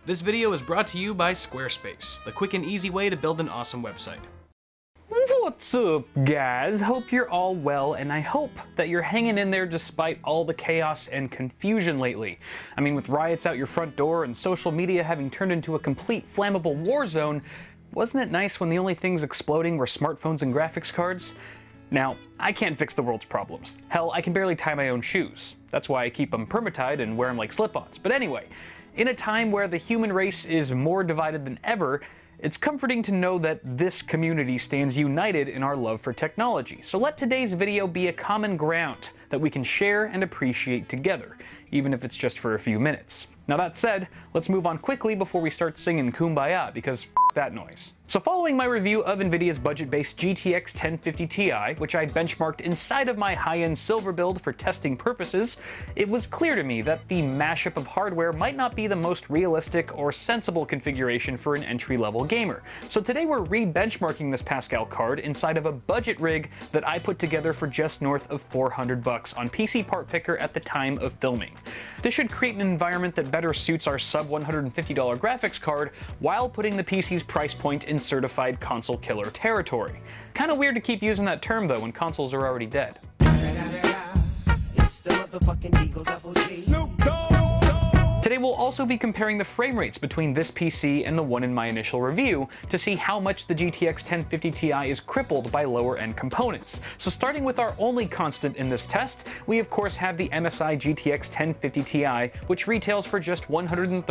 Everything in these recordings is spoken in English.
This video is brought to you by Squarespace, the quick and easy way to build an awesome website. What's up, guys? Hope you're all well, and I hope that you're hanging in there despite all the chaos and confusion lately. I mean, with riots out your front door and social media having turned into a complete flammable war zone, wasn't it nice when the only things exploding were smartphones and graphics cards? Now, I can't fix the world's problems. Hell, I can barely tie my own shoes. That's why I keep them permatied and wear them like slip-ons. But anyway, in a time where the human race is more divided than ever, it's comforting to know that this community stands united in our love for technology. So let today's video be a common ground that we can share and appreciate together, even if it's just for a few minutes. Now that said, let's move on quickly before we start singing Kumbaya, because f that noise. So following my review of Nvidia's budget-based GTX 1050 Ti, which I benchmarked inside of my high-end silver build for testing purposes, it was clear to me that the mashup of hardware might not be the most realistic or sensible configuration for an entry-level gamer. So today we're re-benchmarking this Pascal card inside of a budget rig that I put together for just north of $400 on PCPartPicker at the time of filming. This should create an environment that better suits our sub-$150 graphics card while putting the PC's price point in certified console killer territory. Kinda weird to keep using that term though when consoles are already dead. Today we'll also be comparing the frame rates between this PC and the one in my initial review to see how much the GTX 1050 Ti is crippled by lower end components. So starting with our only constant in this test, we of course have the MSI GTX 1050 Ti, which retails for just $139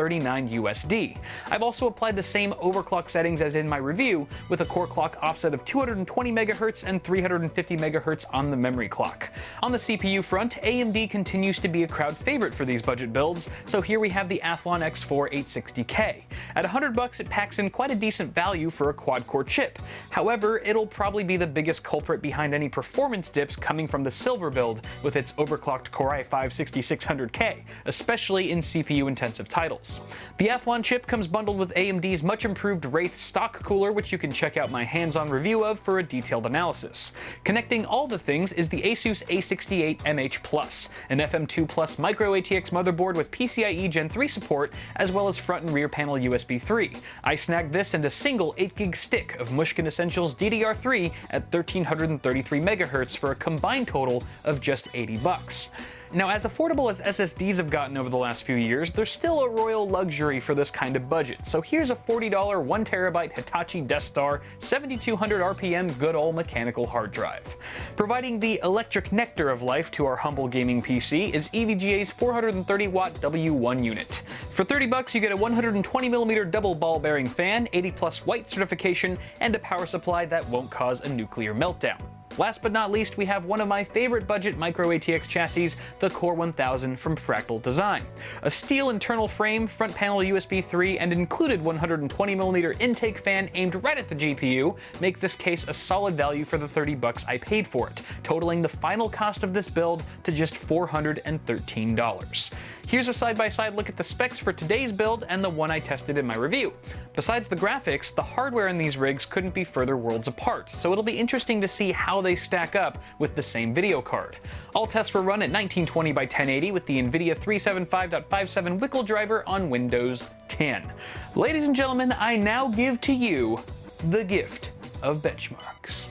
USD. I've also applied the same overclock settings as in my review, with a core clock offset of 220 MHz and 350 MHz on the memory clock. On the CPU front, AMD continues to be a crowd favorite for these budget builds, so here we have the Athlon X4 860K. At $100 it packs in quite a decent value for a quad-core chip. However, it'll probably be the biggest culprit behind any performance dips coming from the silver build with its overclocked Core i5 6600K, especially in CPU-intensive titles. The Athlon chip comes bundled with AMD's much-improved Wraith stock cooler, which you can check out my hands-on review of for a detailed analysis. Connecting all the things is the Asus A68MH Plus, an FM2 Plus micro ATX motherboard with PCIe Gen 3 support, as well as front and rear panel USB 3. I snagged this and a single 8GB stick of Mushkin Essentials DDR3 at 1333 MHz for a combined total of just $80. Now, as affordable as SSDs have gotten over the last few years, they're still a royal luxury for this kind of budget. So here's a $40 1TB Hitachi Deskstar 7200 RPM good old mechanical hard drive. Providing the electric nectar of life to our humble gaming PC is EVGA's 430-watt W1 unit. For $30 you get a 120mm double ball bearing fan, 80+ white certification, and a power supply that won't cause a nuclear meltdown. Last but not least, we have one of my favorite budget micro ATX chassis, the Core 1000 from Fractal Design. A steel internal frame, front panel USB 3, and included 120mm intake fan aimed right at the GPU make this case a solid value for the $30 I paid for it, totaling the final cost of this build to just $413. Here's a side-by-side look at the specs for today's build and the one I tested in my review. Besides the graphics, the hardware in these rigs couldn't be further worlds apart, so it'll be interesting to see how they stack up with the same video card. All tests were run at 1920 by 1080 with the Nvidia 375.57 Wickle driver on Windows 10. Ladies and gentlemen, I now give to you the gift of benchmarks.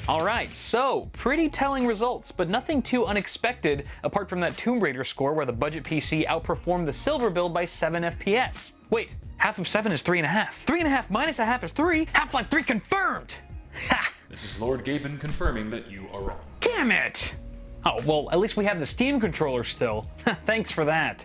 Alright, so pretty telling results, but nothing too unexpected apart from that Tomb Raider score where the budget PC outperformed the silver build by 7 FPS. Wait, half of 7 is 3.5. 3.5 minus a half is 3. Half-Life 3 confirmed! Ha! This is Lord Gaben confirming that you are wrong. Damn it! Oh, well, at least we have the Steam controller still. Thanks for that.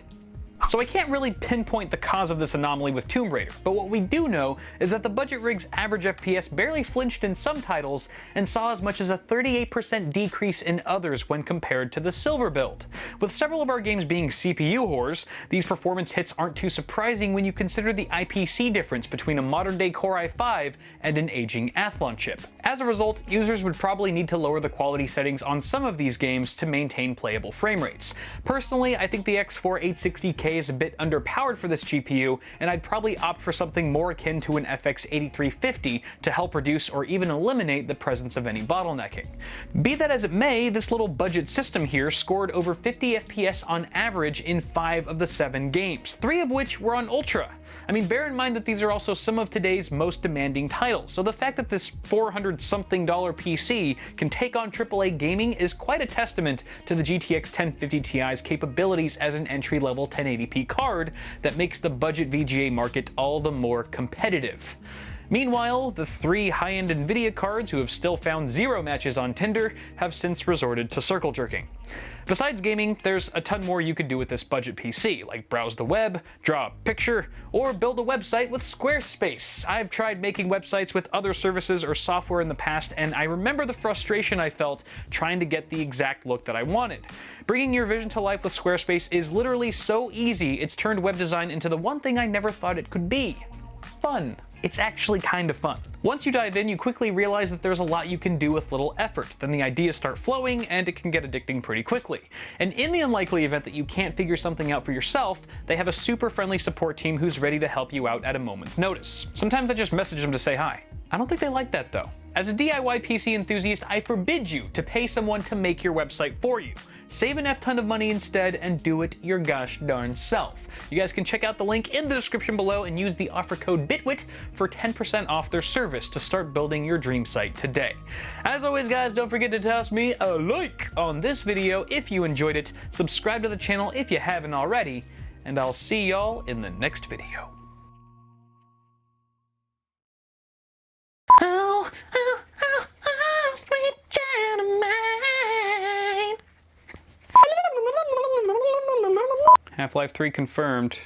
So I can't really pinpoint the cause of this anomaly with Tomb Raider, but what we do know is that the budget rig's average FPS barely flinched in some titles and saw as much as a 38% decrease in others when compared to the silver build. With several of our games being CPU whores, these performance hits aren't too surprising when you consider the IPC difference between a modern-day Core i5 and an aging Athlon chip. As a result, users would probably need to lower the quality settings on some of these games to maintain playable frame rates. Personally, I think the X4 860K is a bit underpowered for this GPU, and I'd probably opt for something more akin to an FX 8350 to help reduce or even eliminate the presence of any bottlenecking. Be that as it may, this little budget system here scored over 50 FPS on average in 5 of the 7 games, 3 of which were on Ultra. I mean, bear in mind that these are also some of today's most demanding titles, so the fact that this $400-something PC can take on AAA gaming is quite a testament to the GTX 1050 Ti's capabilities as an entry-level 1080p card that makes the budget VGA market all the more competitive. Meanwhile, the 3 high-end Nvidia cards who have still found 0 matches on Tinder have since resorted to circle jerking. Besides gaming, there's a ton more you could do with this budget PC, like browse the web, draw a picture, or build a website with Squarespace. I've tried making websites with other services or software in the past, and I remember the frustration I felt trying to get the exact look that I wanted. Bringing your vision to life with Squarespace is literally so easy, it's turned web design into the one thing I never thought it could be: fun. It's actually kind of fun. Once you dive in, you quickly realize that there's a lot you can do with little effort. Then the ideas start flowing, and it can get addicting pretty quickly. And in the unlikely event that you can't figure something out for yourself, they have a super friendly support team who's ready to help you out at a moment's notice. Sometimes I just message them to say hi. I don't think they like that though. As a DIY PC enthusiast, I forbid you to pay someone to make your website for you. Save an F-ton of money instead and do it your gosh darn self. You guys can check out the link in the description below and use the offer code BITWIT for 10% off their service to start building your dream site today. As always, guys, don't forget to toss me a like on this video if you enjoyed it, subscribe to the channel if you haven't already, and I'll see y'all in the next video. Oh, oh, oh, oh, sweet child of mine. Half-Life 3 confirmed.